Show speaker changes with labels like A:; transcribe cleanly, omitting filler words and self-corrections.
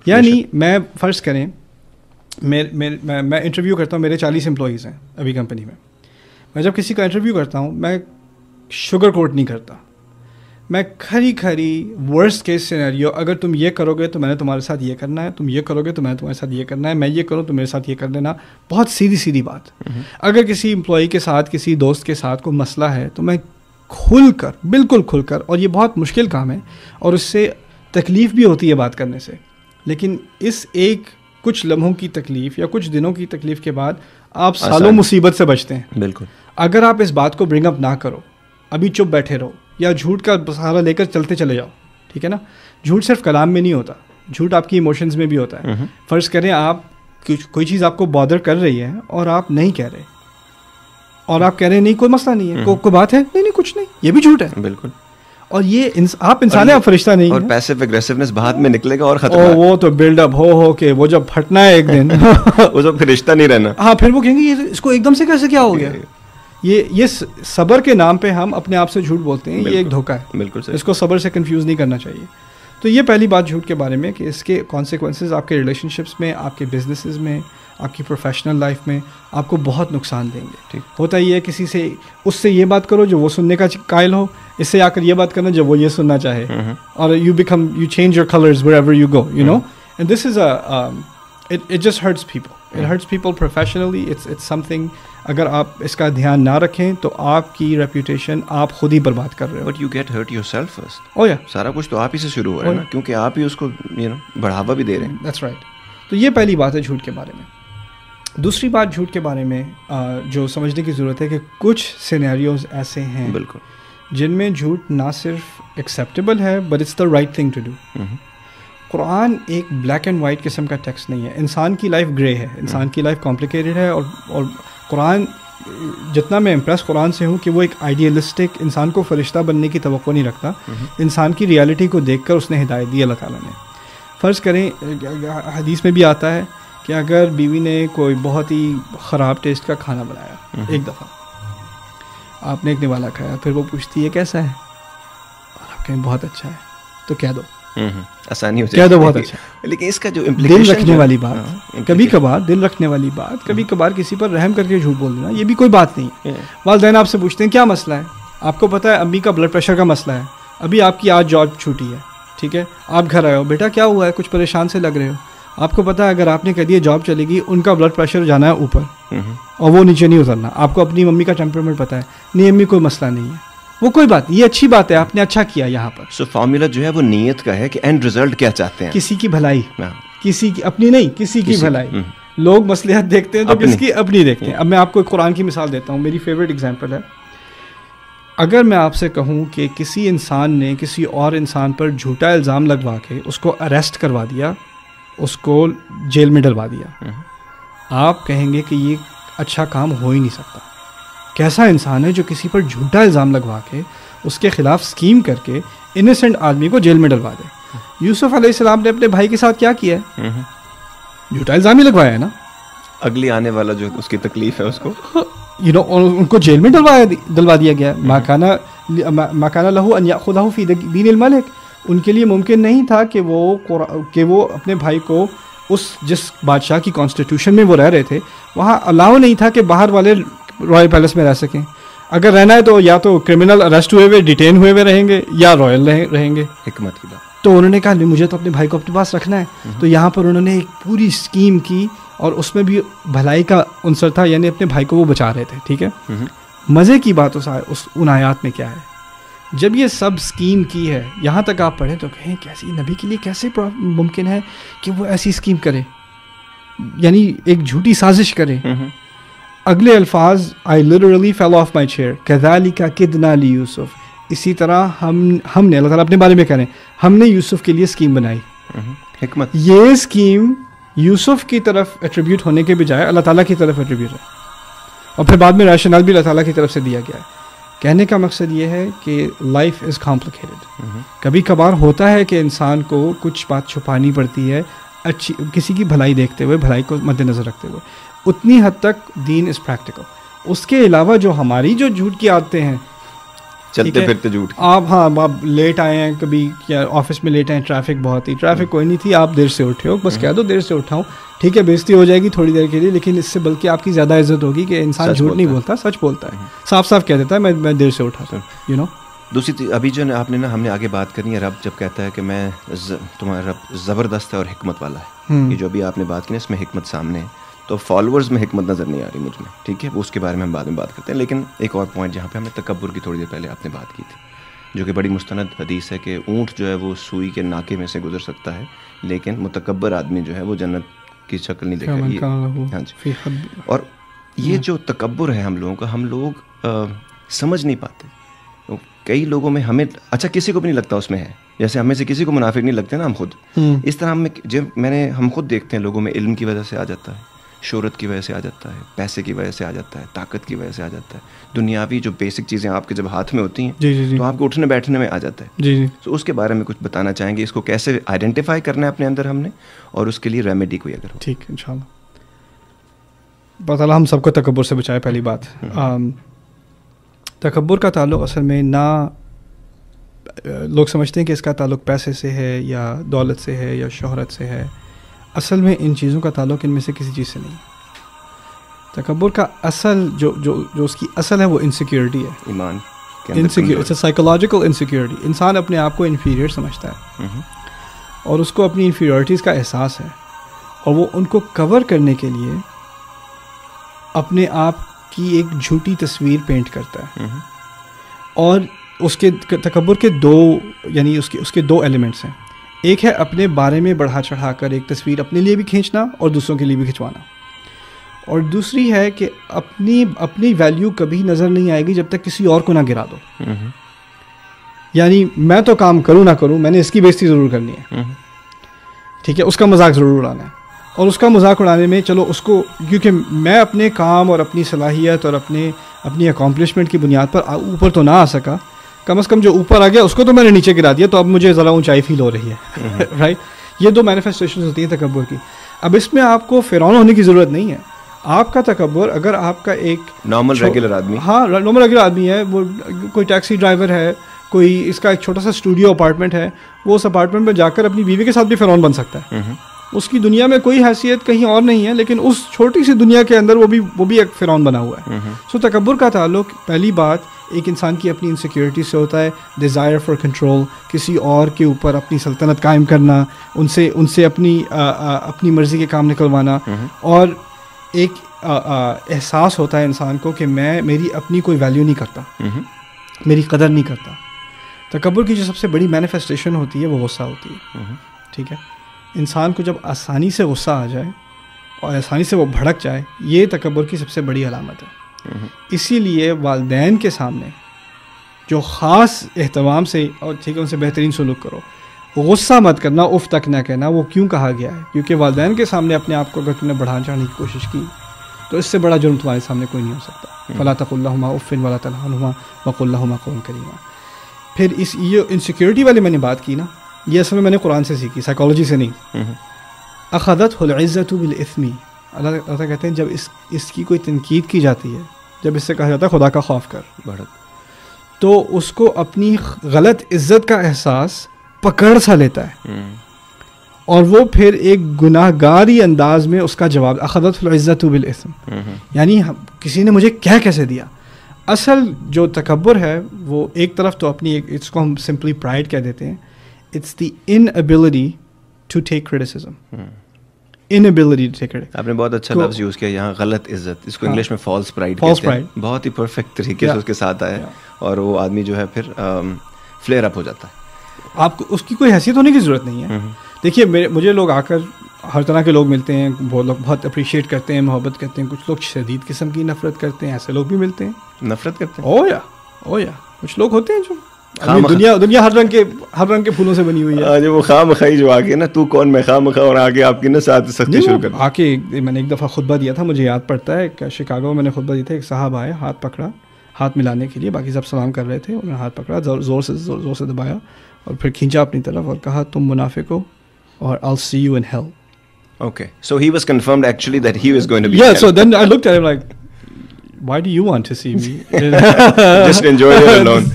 A: یعنی میں فرض کریں میں انٹرویو کرتا ہوں, میرے 40 امپلائیز ہیں ابھی کمپنی میں. میں جب کسی کا انٹرویو کرتا ہوں میں شوگر کوٹ نہیں کرتا, میں کھری ورسٹ کیس سینیریو, اگر تم یہ کرو گے تو میں نے تمہارے ساتھ یہ کرنا ہے, تم یہ کرو گے تو میں نے تمہارے ساتھ یہ کرنا ہے, میں یہ کروں تو میرے ساتھ یہ کر دینا. بہت سیدھی بات. اگر کسی امپلائی کے ساتھ, کسی دوست کے ساتھ کوئی مسئلہ ہے تو میں بالکل کھل کر, اور یہ بہت مشکل کام ہے اور اس سے تکلیف بھی ہوتی ہے بات کرنے سے, لیکن اس ایک کچھ لمحوں کی تکلیف یا کچھ دنوں کی تکلیف کے بعد آپ سالوں مصیبت سے بچتے ہیں.
B: بالکل.
A: اگر آپ اس بات کو برنگ اپ نہ کرو, ابھی چپ بیٹھے رہو یا جھوٹ کا سہارا لے کر چلتے چلے جاؤ, ٹھیک ہے نا. جھوٹ صرف کلام میں نہیں ہوتا, جھوٹ آپ کی ایموشنز میں بھی ہوتا ہے. فرض کریں آپ کوئی چیز آپ کو بادر کر رہی ہے اور آپ نہیں کہہ رہے, اور آپ کہہ رہے ہیں نہیں کوئی مسئلہ نہیں ہے, کوئی بات ہے, نہیں کچھ نہیں, یہ بھی جھوٹ ہے.
B: بالکل.
A: اور یہ آپ انسان ہیں, آپ فرشتہ نہیں
B: اور
A: ہیں.
B: پیسو اگریسونیس بعد میں نکلے گا اور ختم.
A: وہ تو بلڈ اپ ہو کے وہ جب پھٹنا ہے ایک دن
B: وہ تو پھر رشتہ نہیں رہنا.
A: ہاں, پھر وہ کہیں گے یہ اس کو ایک دم سے کیسے کیا ہو گیا. یہ صبر کے نام پہ ہم اپنے آپ سے جھوٹ بولتے ہیں, یہ ایک دھوکہ ہے.
B: بالکل.
A: اس کو صبر سے کنفیوز نہیں کرنا چاہیے. تو یہ پہلی بات جھوٹ کے بارے میں کہ اس کے کانسیکوینسز آپ کے ریلیشن شپس میں, آپ کے بزنسز میں, آپ کی پروفیشنل لائف میں آپ کو بہت نقصان دیں گے. ہوتا یہ ہے کسی سے اس سے یہ بات کرو جو وہ سننے کا قائل ہو, اس سے آ کر یہ بات کرنا جب وہ یہ سننا چاہے, اور you change your colours wherever you go, you know, and this is it just hurts people. It hurts people professionally. It's something. اگر آپ اس کا دھیان نہ رکھیں تو آپ کی ریپوٹیشن آپ خود ہی برباد کر رہے ہو.
B: But you get hurt yourself first.
A: او یا
B: سارا کچھ تو آپ ہی سے شروع ہو رہا ہے نا, کیونکہ آپ ہی اس کو بڑھاوا بھی دے رہے ہیں.
A: That's right. تو یہ پہلی بات ہے جھوٹ کے بارے میں. دوسری بات جھوٹ کے بارے میں جو سمجھنے کی ضرورت ہے کہ کچھ سینیریوز ایسے ہیں
B: بالکل
A: جن میں جھوٹ نہ صرف ایکسیپٹیبل ہے but it's the right thing to do. قرآن ایک بلیک اینڈ وائٹ قسم کا ٹیکسٹ نہیں ہے. انسان کی لائف گرے ہے, انسان کی لائف کمپلیکیٹڈ ہے, اور قرآن جتنا میں امپریس قرآن سے ہوں کہ وہ ایک آئیڈیلسٹک, انسان کو فرشتہ بننے کی توقع نہیں رکھتا. انسان کی ریالٹی کو دیکھ کر اس نے ہدایت دی اللہ تعالیٰ نے. فرض کریں حدیث میں بھی آتا ہے کہ اگر بیوی نے کوئی بہت ہی خراب ٹیسٹ کا کھانا بنایا ایک دفعہ, آپ نے ایک نوالا کھایا, پھر وہ پوچھتی ہے کیسا ہے, اور آپ کہیں بہت اچھا ہے, تو کہہ دو,
B: آسانی ہو
A: کہہ دو بہت اچھا.
B: لیکن اس کا جو
A: دل رکھنے والی بات, کبھی کبھار دل رکھنے والی بات, کبھی کبھار کسی پر رحم کر کے جھوٹ بول دینا, یہ بھی کوئی بات نہیں ہے. والدین آپ سے پوچھتے ہیں کیا مسئلہ ہے, آپ کو پتہ ہے امی کا بلڈ پریشر کا مسئلہ ہے, ابھی آپ کی آج جاب چھوٹی ہے, ٹھیک ہے, آپ گھر آئے ہو, بیٹا کیا ہوا ہے, کچھ پریشان سے لگ رہے ہو. آپ کو پتہ ہے اگر آپ نے کہہ دیا جاب چلے گی, ان کا بلڈ پریشر جانا ہے اوپر اور وہ نیچے نہیں اترنا. آپ کو اپنی ممی کا ٹیمپرامنٹ پتہ ہے, نہیں امی کوئی مسئلہ نہیں ہے, وہ کوئی بات نہیں, یہ اچھی بات ہے, آپ نے اچھا کیا یہاں پر.
B: سو فارمولا جو ہے وہ نیت کا ہے کہ اینڈ رزلٹ کیا چاہتے ہیں,
A: کسی کی بھلائی, کسی کی اپنی نہیں, کسی کی بھلائی. لوگ مصلحت دیکھتے ہیں تو کس کی اپنی دیکھتے ہیں. اب میں آپ کو ایک قرآن کی مثال دیتا ہوں, میری فیوریٹ ایگزامپل ہے. اگر میں آپ سے کہوں کہ کسی انسان نے کسی اور انسان پر جھوٹا الزام لگوا کے اس کو اریسٹ کروا دیا, اس کو جیل میں ڈلوا دیا, آپ کہیں گے کہ یہ اچھا کام ہو ہی نہیں سکتا. کیسا انسان ہے جو کسی پر جھوٹا الزام لگوا کے اس کے خلاف اسکیم کر کے انیسنٹ آدمی کو جیل میں ڈلوا دے. یوسف علیہ السلام نے اپنے بھائی کے ساتھ کیا کیا ہے, جھوٹا الزام ہی لگوایا ہے نا.
B: اگلی آنے والا جو اس کی تکلیف ہے اس کو
A: ان کو جیل میں ڈلوا دیا گیا. ما کان لہ ان یأخذہ فی دین الملک, ان کے لیے ممکن نہیں تھا کہ وہ اپنے بھائی کو جس بادشاہ کی کانسٹیٹیوشن میں وہ رہ رہے تھے وہاں الاؤ نہیں تھا کہ باہر والے رائل پیلس میں رہ سکیں. اگر رہنا ہے تو یا تو کرمنل اریسٹ ہوئے ہوئے ڈیٹین ہوئے ہوئے رہیں گے یا رائل رہیں گے.
B: حکمت کی بات.
A: تو انہوں نے کہا مجھے تو اپنے بھائی کو اپنے پاس رکھنا ہے. تو یہاں پر انہوں نے ایک پوری اسکیم کی اور اس میں بھی بھلائی کا عنصر تھا, یعنی اپنے بھائی کو وہ بچا رہے تھے. ٹھیک ہے, مزے کی بات ان آیات میں کیا ہے, جب یہ سب اسکیم کی ہے یہاں تک آپ پڑھیں تو کہیں کیسی نبی کے لیے کیسے ممکن ہے کہ وہ ایسی اسکیم کرے, یعنی ایک جھوٹی سازش کرے. اگلے الفاظ I literally fell off my chair کذالک کدنا لیوسف, اسی طرح ہم نے, اللہ تعالیٰ اپنے بارے میں کہہ رہے ہیں, ہم نے یوسف کے لیے اسکیم بنائی.
B: حکمت.
A: یہ اسکیم یوسف کی طرف ایٹریبیوٹ ہونے کے بجائے اللہ تعالیٰ کی طرف ایٹریبیوٹ ہے, اور پھر بعد میں ریشنل بھی اللہ تعالیٰ کی طرف سے دیا گیا ہے. کہنے کا مقصد یہ ہے کہ لائف از کمپلیکیٹڈ. کبھی کبھار ہوتا ہے کہ انسان کو کچھ بات چھپانی پڑتی ہے, اچھی کسی کی بھلائی دیکھتے ہوئے, بھلائی کو مد نظر رکھتے ہوئے. اتنی حد تک دین از پریکٹیکل. اس کے علاوہ جو ہماری جو جھوٹ کی عادتیں ہیں,
B: چلتے پھرتے جھوٹ
A: آپ. ہاں آپ لیٹ آئے ہیں کبھی یا آفس میں لیٹ آئے, ٹریفک بہت تھی, ٹریفک کوئی نہیں تھی, آپ دیر سے اٹھے ہو, بس کہہ دو دیر سے اٹھا ہوں, ٹھیک ہے بےزتی ہو جائے گی تھوڑی دیر کے لیے, لیکن اس سے بلکہ آپ کی زیادہ عزت ہوگی کہ انسان جھوٹ نہیں بولتا, سچ بولتا ہے, صاف صاف کہہ دیتا ہے میں دیر سے اٹھا تھا, یو نو.
B: دوسری ابھی جو آپ نے نا, ہم نے آگے بات کرنی ہے, رب جب کہتا ہے کہ میں تمہارا رب زبردست ہے اور حکمت والا ہے, یہ جو ابھی آپ نے بات کی نا اس میں حکمت سامنے ہے, تو فالوورز میں حکمت نظر نہیں آ رہی مجھ میں, ٹھیک ہے, وہ اس کے بارے میں ہم بعد میں بات کرتے ہیں. لیکن ایک اور پوائنٹ جہاں پہ ہم نے تکبر کی تھوڑی دیر پہلے آپ نے بات کی تھی, جو کہ بڑی مستند حدیث ہے کہ اونٹ جو ہے وہ سوئی کے ناکے میں سے گزر سکتا ہے, لیکن متکبر آدمی جو ہے وہ جنت کی شکل نہیں دیکھے گی. ہاں جی. اور یہ جو تکبر ہے ہم لوگوں کا, ہم لوگ سمجھ نہیں پاتے. کئی لوگوں میں ہمیں اچھا کسی کو بھی نہیں لگتا اس میں ہے, جیسے ہمیں سے کسی کو منافق نہیں لگتے نا ہم خود, اس طرح ہم خود دیکھتے ہیں لوگوں میں علم کی وجہ سے آ جاتا ہے, شہرت کی وجہ سے آ جاتا ہے, پیسے کی وجہ سے آ جاتا ہے, طاقت کی وجہ سے آ جاتا ہے, دنیاوی جو بیسک چیزیں آپ کے جب ہاتھ میں ہوتی ہیں تو آپ کو اٹھنے بیٹھنے میں آ جاتا ہے. تو اس کے بارے میں کچھ بتانا چاہیں گے, اس کو کیسے آئیڈینٹیفائی کرنا ہے اپنے اندر ہم نے, اور اس کے لیے ریمیڈی کوئی اگر ہو.
A: ٹھیک ہے انشاءاللہ. بتا ہم سب کو تکبر سے بچائے. پہلی بات, تکبر کا تعلق اصل میں نہ لوگ سمجھتے ہیں کہ اس کا تعلق پیسے سے ہے یا دولت سے ہے یا شہرت سے ہے. اصل میں ان چیزوں کا تعلق ان میں سے کسی چیز سے نہیں. تکبر کا اصل جو اس کی اصل ہے وہ انسیکیورٹی ہے,
B: ایمان,
A: سائیکولوجیکل انسیکیورٹی. انسان اپنے آپ کو انفیریئر سمجھتا ہے اور اس کو اپنی انفیریورٹیز کا احساس ہے, اور وہ ان کو کور کرنے کے لیے اپنے آپ کی ایک جھوٹی تصویر پینٹ کرتا ہے. اور اس کے تکبر کے اس کے دو ایلیمنٹس ہیں. ایک ہے اپنے بارے میں بڑھا چڑھا کر ایک تصویر اپنے لیے بھی کھینچنا اور دوسروں کے لیے بھی کھنچوانا, اور دوسری ہے کہ اپنی ویلیو کبھی نظر نہیں آئے گی جب تک کسی اور کو نہ گرا دو. یعنی میں تو کام کروں نہ کروں, میں نے اس کی بےزتی ضرور کرنی ہے, ٹھیک ہے, اس کا مذاق ضرور اڑانا ہے, اور اس کا مذاق اڑانے میں چلو اس کو, کیونکہ میں اپنے کام اور اپنی صلاحیت اور اپنی اکامپلشمنٹ کی بنیاد پر اوپر تو نہ آ سکا, کم از کم جو اوپر آ گیا اس کو تو میں نے نیچے گرا دیا, تو اب مجھے ذرا اونچائی فیل ہو رہی ہے, رائٹ. یہ دو مینیفیسٹیشنز ہوتی ہیں تکبر کی. اب اس میں آپ کو فرعون ہونے کی ضرورت نہیں ہے. آپ کا تکبر اگر آپ کا ایک
B: نارمل ریگولر آدمی,
A: ہاں نارمل ریگولر آدمی ہے, وہ کوئی ٹیکسی ڈرائیور ہے, کوئی اس کا ایک چھوٹا سا اسٹوڈیو اپارٹمنٹ ہے, وہ اس اپارٹمنٹ میں جا کر اپنی بیوی کے ساتھ بھی فرعون بن سکتا ہے. اس کی دنیا میں کوئی حیثیت کہیں اور نہیں ہے, لیکن اس چھوٹی سی دنیا کے اندر وہ بھی ایک فرعون بنا ہوا ہے. سو تکبر کا تعلق پہلی بات ایک انسان کی اپنی انسیکیورٹی سے ہوتا ہے, ڈیزائر فار کنٹرول, کسی اور کے اوپر اپنی سلطنت قائم کرنا, ان سے اپنی مرضی کے کام نکلوانا, اور ایک احساس ہوتا ہے انسان کو کہ میری اپنی کوئی ویلیو نہیں کرتا, میری قدر نہیں کرتا. تکبر کی جو سب سے بڑی مینیفیسٹیشن ہوتی ہے وہ غصہ ہوتی ہے, ٹھیک ہے. انسان کو جب آسانی سے غصہ آ جائے اور آسانی سے وہ بھڑک جائے, یہ تکبر کی سب سے بڑی علامت ہے. اسی لیے والدین کے سامنے جو خاص اہتمام سے, اور ٹھیک ہے ان سے بہترین سلوک کرو, غصہ مت کرنا, اف تک نہ کہنا. وہ کیوں کہا گیا ہے؟ کیونکہ والدین کے سامنے اپنے آپ کو اگر تم نے بڑھا چڑھانے کی کوشش کی تو اس سے بڑا جرم تمہارے سامنے کوئی نہیں ہو سکتا. فلا تقل لهما اف ولا تنهرهما وقل لهما قولا کریما. پھر یہ انسیکیورٹی والے میں نے بات کی نا, یہ اصل میں نے قرآن سے سیکھی, سائیکالوجی سے نہیں. اخذته العزة بالاثم. اللہ تعالیٰ کہتے ہیں جب اس کی کوئی تنقید کی جاتی ہے, جب اس سے کہا جاتا ہے خدا کا خوف کر, تو اس کو اپنی غلط عزت کا احساس پکڑ سا لیتا ہے, اور وہ پھر ایک گناہ گاری انداز میں اس کا جواب, اخذت العزت بالاثم, یعنی کسی نے مجھے کہہ کیسے دیا. اصل جو تکبر ہے وہ ایک طرف تو اپنی اس کو ہم سمپلی پرائڈ کہہ دیتے ہیں, it's the inability to take criticism. Inability to take criticism.
B: آپ نے بہت اچھا لفظ یوز کیا یہاں, غلط عزت, اس کو انگلش میں فالس پرائڈ کہتے ہیں. بہت ہی پرفیکٹ طریقے سے اس کے ساتھ آیا, اور وہ آدمی جو ہے پھر فلیئر اپ ہو جاتا ہے.
A: آپ کو اس کی کوئی حیثیت ہونے کی ضرورت نہیں ہے. دیکھیے مجھے لوگ آ کر ہر طرح کے لوگ ملتے ہیں, وہ لوگ بہت اپریشیٹ کرتے ہیں, محبت کرتے ہیں, کچھ لوگ شدید قسم کی نفرت کرتے ہیں, ایسے لوگ بھی ملتے ہیں,
B: نفرت کرتے ہیں.
A: او یا کچھ لوگ ہوتے ہیں جو دنیا ہر رنگ کے پھولوں سے بنی ہوئی ہے.
B: جو وہ خواہ مخواہی جو آگے نا, تو کون میں خواہ مخواہ, اور آگے آپ کی نا ساتھ سختی شروع کر
A: آ کے. میں نے ایک دفعہ خطبہ دیا تھا, مجھے یاد پڑتا ہے کہ شکاگو میں نے خطبہ دیا تھا. ایک صاحب آئے, ہاتھ پکڑا, ہاتھ ملانے کے لیے, باقی سب سلام کر رہے تھے, انہوں نے ہاتھ پکڑا, زور سے دبایا اور پھر کھینچا اپنی طرف اور کہا تم منافق ہو اور I'll see you in hell.
B: Okay, so he was confirmed actually that he was going to be
A: yeah,
B: in hell.
A: So then I looked at him like, why do you want to see me?
B: Just enjoy it alone.